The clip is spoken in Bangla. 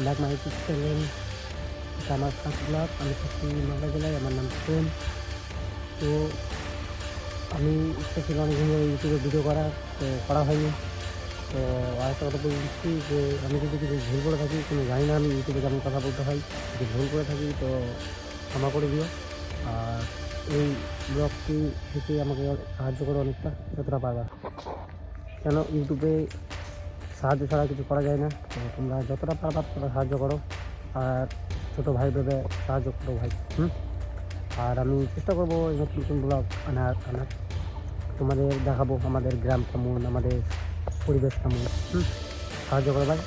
Back my YouTube channel. এটা আমার ফার্স্ট ব্লগ। আমি থাকি মালদা জেলায়, আমার নাম প্রেম। তো আমি ইচ্ছা ছিল অনেকদিন ধরে ইউটিউবে ভিডিও করার, তো করা হয়নি। তো আরেকটা কথা বলে দিচ্ছি যে আমি যদি কিছু ভুল করে থাকি, কোনো জানি না আমি ইউটিউবে কেমন কথা বলতে হয়, যদি ভুল করে থাকি তো ক্ষমা করে দিও। আর এই ব্লগটি থেকে আমাকে সাহায্য করো অনেকটা, যতটা পারবা, কেন ইউটিউবে সাহায্য ছাড়া কিছু করা যায় না। তো তোমরা যতটা পারবা ততটা সাহায্য করো, আর ছোটো ভাই ভেবে সাহায্য করো ভাই। আর আমি চেষ্টা করবো এই নতুন নতুন ব্লগ আনার তোমাদের দেখাবো আমাদের গ্রাম কেমন, আমাদের পরিবেশ কেমন। সাহায্য করো ভাই।